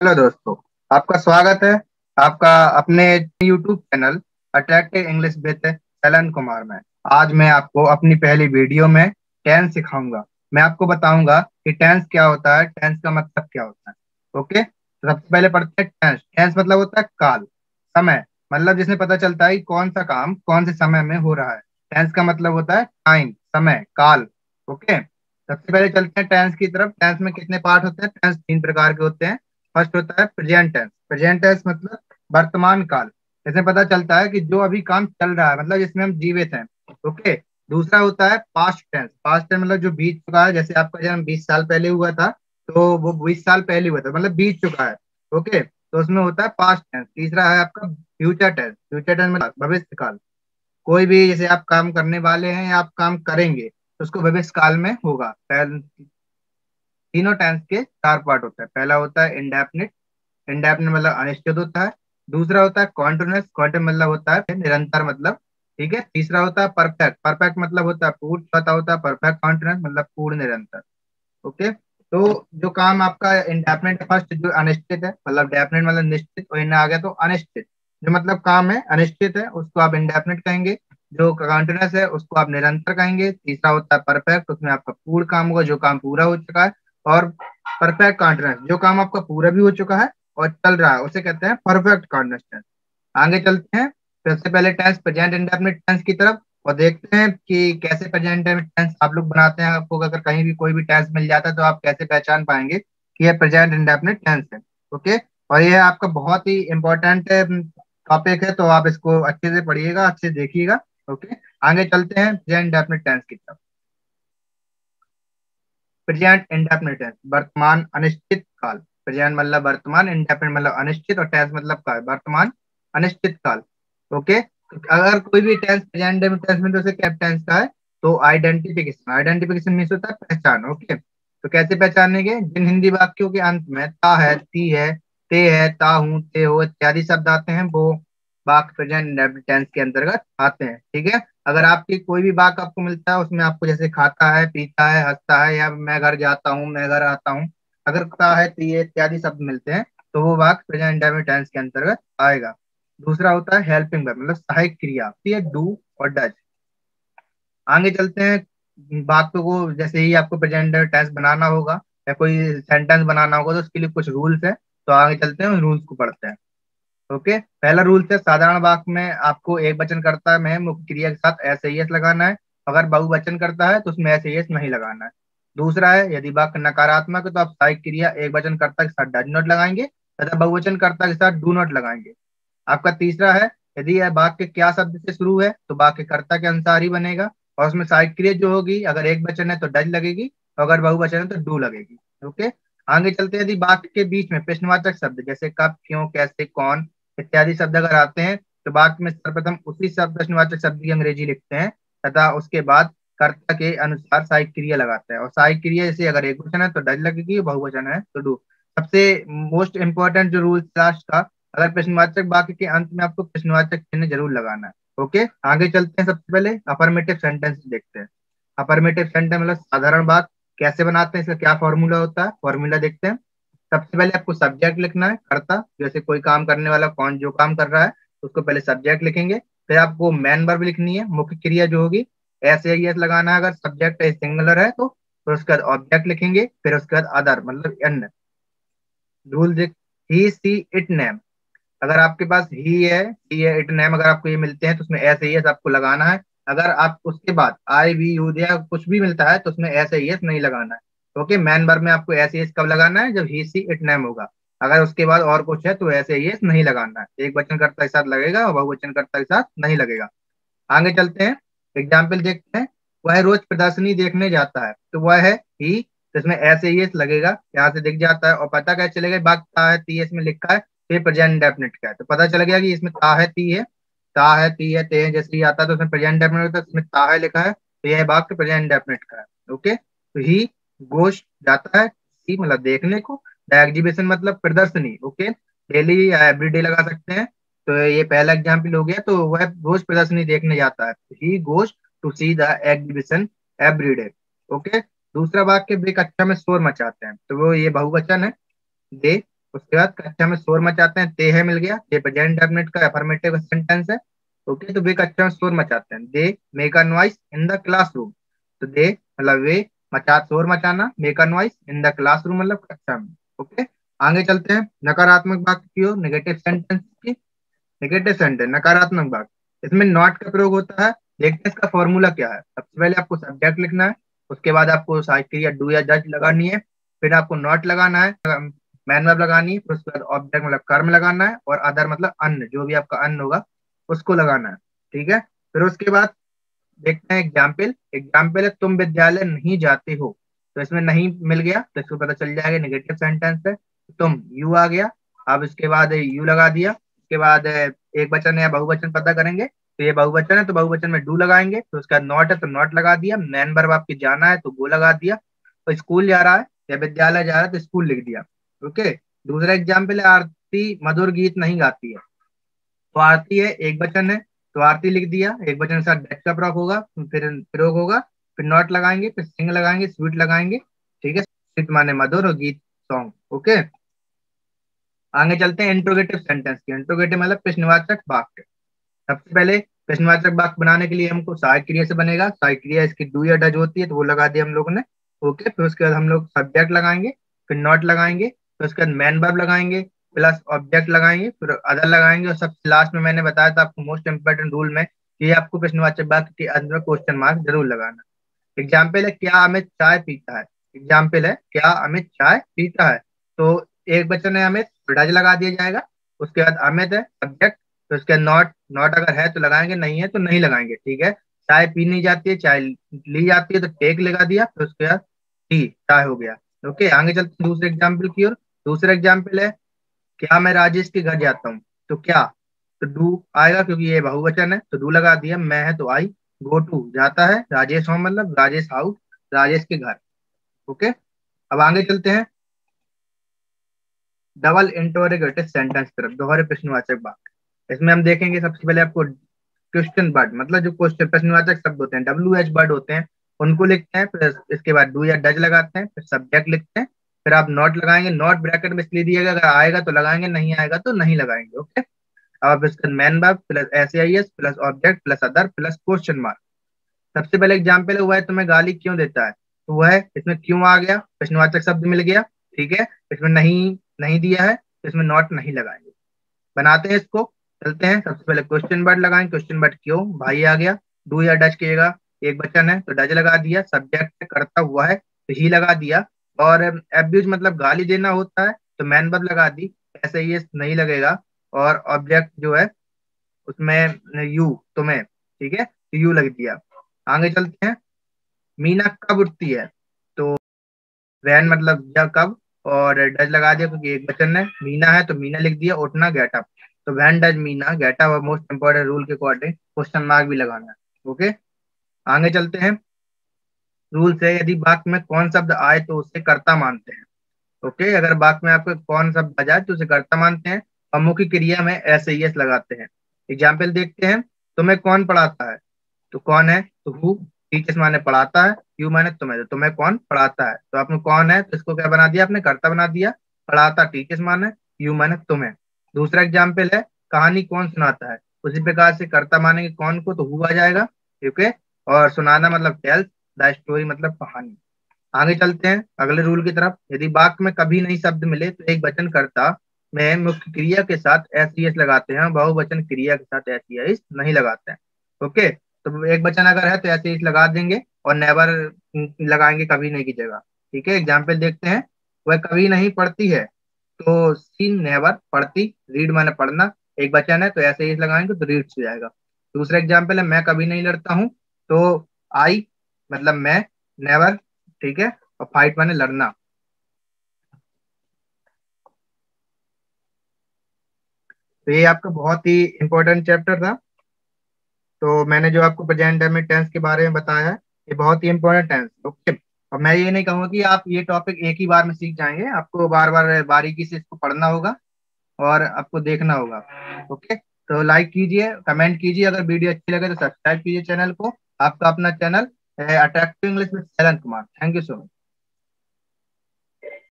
Hello दोस्तों, आपका स्वागत है आपका अपने YouTube channel attractive English with चलन कुमार में। आज मैं आपको अपनी पहली वीडियो में टेंस सिखाऊंगा। मैं आपको बताऊंगा कि टेंस क्या होता है, टेंस का मतलब क्या होता है। ओके, तो सबसे पहले पढ़ते हैं टेंस। टेंस मतलब होता है काल, समय, मतलब जिसमें पता चलता है कि कौन सा काम कौन से समय में हो रहा है। टेंस का मतलब होता है टाइम, समय, काल। ओके, सबसे पहले चलते हैं टेंस की तरफ। टेंस में कितने पार्ट होते हैं? टेंस तीन प्रकार के होते हैं। फर्स्ट होता है प्रेजेंट टेंस। प्रेजेंट टेंस मतलब वर्तमान काल, इसमें पता चलता है कि जो अभी काम चल रहा है, मतलब जिसमें हम जीवित हैं। ओके, दूसरा होता है पास्ट टेंस। पास्ट टेंस मतलब जो बीत चुका है, जैसे आपका जन्म 20 साल पहले हुआ था, तो वो 20 साल पहले हुआ था, मतलब बीत चुका है। ओके, तो उसमें होता है पास्ट टेंस। तीसरा है आपका फ्यूचर टेंस। फ्यूचर टेंस मतलब भविष्य काल। कोई भी जैसे आप काम करने वाले हैं या आप काम करेंगे तो उसको भविष्य काल में होगा। तीनों टेंस के चार पार्ट होता है। पहला होता है इंडेफिनिट। इंडेफिनिट मतलब अनिश्चित होता है। दूसरा होता है कॉन्टिन्यूअस। कॉन्टिन्यूअस मतलब होता है निरंतर, मतलब ठीक है। तीसरा होता है परफेक्ट। परफेक्ट मतलब होता है पूर्ण। चौथा होता है परफेक्ट कॉन्टिन्यूअस मतलब पूर्ण निरंतर। ओके, तो जो काम आपका इंडेफिनिट फर्स्ट जो अनिश्चित है, मतलब डेफिनेट मतलब निश्चित, और इन्हें आ गया तो अनिश्चित। जो मतलब काम है अनिश्चित है उसको आप इंडेफिनिट कहेंगे। जो कॉन्टिन्यूअस है उसको आप निरंतर कहेंगे। तीसरा होता है परफेक्ट, उसमें आपका पूर्ण काम होगा, जो काम पूरा हो चुका है। और परफेक्ट कॉन्टिन्यूअस, जो काम आपका पूरा भी हो चुका है और चल रहा है, उसे कहते हैं परफेक्ट कॉन्टिन्यूअस। आगे चलते हैं सबसे पहले टेंस प्रेजेंट इंडेफिनिट टेंस की तरफ, और देखते हैं कि कैसे प्रेजेंट टेंस आप लोग बनाते हैं। आपको अगर कहीं भी कोई भी टेंस मिल जाता है तो आप कैसे पहचान पाएंगे कि यह प्रेजेंट इंडेफिनिट टेंस है। ओके, और यह आपका बहुत ही इंपॉर्टेंट टॉपिक है, तो आप इसको अच्छे से पढ़िएगा, अच्छे से देखिएगा। ओके, आगे चलते हैं प्रेजेंट इंडेफिनिट टेंस की तरफ। प्रेजेंट इंडेफिनिट टेंस वर्तमान अनिश्चित काल। प्रेजेंट मतलब वर्तमान, इंडेफिनिट मतलब अनिश्चित, और टेंस मतलब काल, वर्तमान अनिश्चित काल। ओके, अगर कोई भी टेंस प्रेजेंट टेंस में जैसे क्या टेंस का है, तो आइडेंटिफिकेशन। आइडेंटिफिकेशन मीन्स होता है पहचान। ओके, तो कैसे पहचानेंगे? जिन हिंदी वाक्यों के अंत में ता है, ती है, ते है, ता हूं, ते हो इत्यादि शब्द आते हैं, वो वाक्य प्रेजेंट इंडेफिनिट टेंस के अंतर्गत आते हैं। ठीक है, अगर आपकी कोई भी वाक्य आपको मिलता है, उसमें आपको जैसे खाता है, पीता है, हंसता है, या मैं घर जाता हूँ, मैं घर आता हूँ, अगर ता है, ती है इत्यादि शब्द मिलते हैं, तो वो वाक्य प्रेजेंट इंडेफिनिट टेंस के अंतर्गत आएगा। दूसरा होता है हेल्पिंग वर्ब, मतलब सहायक क्रिया होती है, डू और डज। आगे चलते हैं वाक्य को, जैसे ही आपको प्रेजेंट टेंस बनाना होगा या कोई सेंटेंस बनाना होगा, तो उसके लिए कुछ रूल्स है। तो आगे चलते हैं, रूल्स को पढ़ते हैं। ओके, पहला रूल है साधारण वाक्य में आपको एक वचन करता में मुख्य क्रिया के साथ एस आई एस लगाना है। अगर बहुवचन करता है तो उसमें एस आई एस नहीं लगाना है। दूसरा है यदि वाक्य नकारात्मक है तो आप सहायक क्रिया एक वचन कर्ता के साथ डज नॉट लगाएंगे तथा बहुवचन कर्ता के साथ डू नॉट लगाएंगे। आपका तीसरा है यदि यह वाक्य क्या शब्द से शुरू है तो वाक्य कर्ता के अनुसार ही बनेगा, और उसमें सहायक क्रिया जो होगी, अगर एक वचन है तो डज लगेगी, और अगर बहुवचन है तो डू लगेगी। ओके, आगे चलते हैं। यदि वाक्य के बीच में प्रश्नवाचक शब्द जैसे कब, क्यों, कैसे, कौन इत्यादि शब्द अगर आते हैं, तो वाक्य में सर्वप्रथम उसी शब्द प्रश्नवाचक शब्द की अंग्रेजी लिखते हैं तथा उसके बाद कर्ता के अनुसार सहायक क्रिया लगाते हैं। और सहायक क्रिया जैसे अगर एक वचन है तो डज लगेगी, बहुवचन है तो डू। सबसे मोस्ट इंपॉर्टेंट जो रूल लास्ट का, अगर प्रश्नवाचक वाक्य के अंत में आपको प्रश्नवाचक चिन्ह जरूर लगाना है। ओके, आगे चलते हैं। सबसे पहले अफर्मेटिव सेंटेंस देखते हैं। अफर्मेटिव सेंटेंस मतलब साधारण बात कैसे बनाते हैं, इसका क्या फॉर्मूला होता है, फॉर्मूला देखते हैं। सबसे पहले आपको सब्जेक्ट लिखना है, कर्ता, जैसे कोई काम करने वाला कौन जो काम कर रहा है उसको पहले सब्जेक्ट लिखेंगे। फिर आपको मेन वर्ब लिखनी है, मुख्य क्रिया जो होगी, एस या एस लगाना है अगर सब्जेक्ट सिंगुलर है तो। फिर उसके बाद ऑब्जेक्ट लिखेंगे, फिर उसके बाद अदर मतलब अन्य। रूल देख, ही सी इट नेम, अगर आपके पास ही है, सी है, इट नेम अगर आपको ये मिलते हैं तो उसमें एस एस आपको लगाना है। अगर आप उसके बाद आई वी यू या कुछ भी मिलता है तो उसमें एस एस नहीं लगाना है। ओके, मैन वर्ब में आपको एस एस कब लगाना है? जब ही सी इट नेम होगा। अगर उसके बाद और कुछ है तो एस एस नहीं लगाना है, एक वचन कर्ता के साथ लगेगा और बहुवचन कर्ता के साथ नहीं लगेगा। आगे चलते हैं, एग्जाम्पल देखते हैं। वह रोज प्रदर्शनी देखने जाता है, तो वह है ही, तो इसमें एस एस लगेगा, यहाँ से दिख जाता है। और पता क्या चलेगा, बात ता है ती है इसमें लिखा है, फिर प्रेजेंट इंडेफिनिट का है, तो पता चल गया कि इसमें ता है ती है, ता है ती है ते है, जैसे ही आता है तो उसमें प्रेजेंट इंडेफिनिट होता है, इसमें ता है लिखा है तो यह वाक्य प्रेजेंट इंडेफिनिट का है। ओके, तो ही गोश जाता है, सी मतलब देखने को, द एग्जीबिशन मतलब प्रदर्शनी। ओके, डेली या एवरीडे लगा सकते हैं। तो ये पहला एग्जाम्पल हो गया, तो वह रोज प्रदर्शनी देखने जाता है, he goes to see the exhibition every day. Okay, दूसरा वाक्य वे कक्षा में शोर मचाते हैं, तो वो ये बहुवचन है, दे। उसके बाद कक्षा में शोर मचाते हैं, ते है मिल गया, ये प्रेजेंट डेफिनेट का अफर्मेटिव सेंटेंस है। ओके, तो वे कक्षा में शोर मचाते हैं, they make a noise in the classroom. तो दे मतलब वे, मचा शोर मचाना, make a noise in the classroom मतलब कक्षा में। ओके, आगे चलते हैं नकारात्मक वाक्य की ओर, नेगेटिव सेंटेंस की। नेगेटिव सेंटेंस नकारात्मक वाक्य, इसमें नॉट का प्रयोग होता है। देखते हैं इसका फॉर्मूला क्या है। सबसे पहले आपको सब्जेक्ट लिखना है, उसके बाद आपको साइकिल या डू या जज लगानी है, फिर आपको नॉट लगाना है, मैन वर्ब लगानी है, फिर उसके बाद ऑब्जेक्ट मतलब कर्म लगाना है, और अदर मतलब अन्य, जो भी आपका अन्य होगा उसको लगाना है। ठीक है, फिर उसके बाद देखते हैं एग्जाम्पल। एग्जाम्पल है तुम विद्यालय नहीं जाते हो, तो इसमें नहीं मिल गया तो इसको पता चल जाएगा नेगेटिव सेंटेंस है। तुम यू आ गया, अब इसके बाद यू लगा दिया, उसके बाद एक वचन है या बहुवचन पता करेंगे, तो ये बहुवचन है तो बहुवचन में डू लगाएंगे, तो उसके बाद नॉट है तो नॉट लगा दिया, मैन वर्ब आपकी जाना है तो गो लगा दिया, तो स्कूल जा रहा है या विद्यालय जा रहा है तो स्कूल लिख दिया। ओके, दूसरा एग्जाम्पल है आरती मधुर गीत नहीं गाती है, तो आरती है एक वचन है तो आरती लिख दिया, एक वचन के साथ डेट का प्रयोग होगा, फिर प्रयोग होगा, फिर नॉट लगाएंगे, फिर सिंग लगाएंगे, स्वीट लगाएंगे। ठीक है, स्वीट माने मधुर और गीत सॉन्ग। ओके, आगे चलते हैं इंट्रोगेटिव सेंटेंस की। इंट्रोगेटिव मतलब प्रश्नवाचक वाक्य। सबसे पहले प्रश्नवाचक वाक्य बनाने के लिए हमको सहायक क्रिया से बनेगा, सहायक क्रिया इसकी डू या डज होती है तो वो लगा दिया हम लोगों ने। ओके, फिर उसके बाद हम लोग सब्जेक्ट लगाएंगे, फिर नॉट लगाएंगे, फिर उसके बाद मैन वर्ब लगाएंगे, प्लस ऑब्जेक्ट लगाएंगे, फिर अदर लगाएंगे, और सबसे लास्ट में मैंने बताया था आपको मोस्ट इंपोर्टेंट रूल में कि आपको प्रश्नवाचक वाक्य के अंत में क्वेश्चन मार्क जरूर लगाना। एग्जाम्पल है क्या अमित चाय पीता है। एग्जाम्पल है क्या अमित चाय पीता है, तो एक वचन है अमित तो डज लगा दिया जाएगा, उसके बाद अमित है सब्जेक्ट, तो उसके बाद नॉट, नॉट अगर है तो लगाएंगे, नहीं है तो नहीं लगाएंगे। ठीक है, चाय पी नहीं जाती है, चाय ली जाती है तो टेक लगा दिया, फिर उसके बाद टी, चाय हो गया। ओके, आगे चलते हैं दूसरे एग्जाम्पल की ओर। दूसरा एग्जाम्पल है क्या मैं राजेश के घर जाता हूँ, तो क्या, तो डू आएगा क्योंकि ये बहुवचन है तो डू लगा दिया, मैं है तो आई, गो टू जाता है, राजेश होम मतलब राजेश हाउस, राजेश के घर। ओके, अब आगे चलते हैं डबल इंटरोगेटिव सेंटेंस तरफ, दोहरे प्रश्नवाचक वाक्य। इसमें हम देखेंगे सबसे पहले आपको क्वेश्चन वर्ड मतलब जो क्वेश्चन प्रश्नवाचक शब्द होते हैं, डब्ल्यू एच वर्ड होते हैं, उनको लिखते हैं, फिर इसके बाद डू या डज लगाते हैं, फिर सब्जेक्ट लिखते हैं, फिर आप नॉट लगाएंगे, नॉट ब्रैकेट में इसलिए दिएगा अगर आएगा तो लगाएंगे, नहीं आएगा तो नहीं लगाएंगे। ओके, अब इसका man verb plus S I S plus object plus other plus question mark. सबसे पहले एग्जाम्पल है वह है तुम्हें गाली क्यों देता है, तो वह है, इसमें क्यों आ गया, प्रश्नवाचक शब्द मिल गया। ठीक है, इसमें नहीं नहीं दिया है तो इसमें नॉट नहीं लगाएंगे। बनाते हैं इसको, चलते हैं। सबसे पहले क्वेश्चन वर्ड लगाएंगे, क्वेश्चन वर्ड क्यों, भाई आ गया, डू या डज किएगा, एक वचन है तो डज लगा दिया, सब्जेक्ट करता हुआ है तो ही लगा दिया, और एब्यूज मतलब गाली देना होता है तो मैन वर्ब लगा दी, ऐसे ये नहीं लगेगा, और ऑब्जेक्ट जो है उसमें यू, तुम्हें, ठीक है तो यू लग दिया। आगे चलते हैं, मीना कब उठती है, तो वैन मतलब जब कब, और डज लगा दिया क्योंकि एक वचन है, मीना है तो मीना लिख दिया, उठना गेट अप, तो van does Meena get up, और मोस्ट इंपोर्टेंट रूल के अकॉर्डिंग क्वेश्चन मार्क भी लगाना है। ओके, आगे चलते हैं। रूल से यदि वाक्य में कौन शब्द आए तो उसे कर्ता मानते हैं। ओके, अगर वाक्य में आपको कौन शब्द आ जाए तो उसे कर्ता मानते हैं, और मुख्य क्रिया में ऐसे यस लगाते हैं। एग्जाम्पल देखते हैं, तुम्हें कौन पढ़ाता है, तो कौन है तो हु, टीचर्स माने पढ़ाता है, यू माने तुम्हें, तो तुम्हें कौन पढ़ाता है, तो आपने कौन है तो इसको क्या बना दिया, आपने कर्ता बना दिया, पढ़ाता टीचर्स माने, यू माने तुम्हें। दूसरा एग्जाम्पल है कहानी कौन सुनाता है, उसी प्रकार से कर्ता मानेंगे कौन को तो हु आ जाएगा। ठीक है, और सुनाना मतलब टेल्स, द स्टोरी मतलब कहानी। आगे चलते हैं अगले रूल की तरफ। यदि वाक्य में कभी नहीं शब्द मिले तो एक वचन कर्ता में मुख्य क्रिया के साथ एस ई एस लगाते हैं, बहुवचन क्रिया के साथ एस ई एस नहीं लगाते हैं। ओके, तो एक वचन अगर है तो एस ई एस लगा देंगे, और नेवर लगाएंगे कभी नहीं की जगह। ठीक है, एग्जाम्पल देखते हैं, वह कभी नहीं पढ़ती है, तो सी नेवर पढ़ती, रीड माने पढ़ना, एक वचन है तो ऐसे ही लगाएंगे तो रीड्स हो जाएगा। दूसरा एग्जाम्पल है मैं कभी नहीं लड़ता हूँ, तो आई मतलब मैं, नेवर, ठीक है, और फाइट माने लड़ना। तो ये आपका बहुत ही इंपॉर्टेंट चैप्टर था। तो मैंने जो आपको प्रेजेंट टाइम में टेंस के बारे में बताया है, ये बहुत ही इंपॉर्टेंट टेंस। ओके, और मैं ये नहीं कहूँगा कि आप ये टॉपिक एक ही बार में सीख जाएंगे, आपको बार बार बारीकी से इसको पढ़ना होगा और आपको देखना होगा। ओके, तो लाइक कीजिए, कमेंट कीजिए, अगर वीडियो अच्छी लगे तो सब्सक्राइब कीजिए चैनल को। आपका अपना channel attractive English with Shailene Kumar. Thank you so much.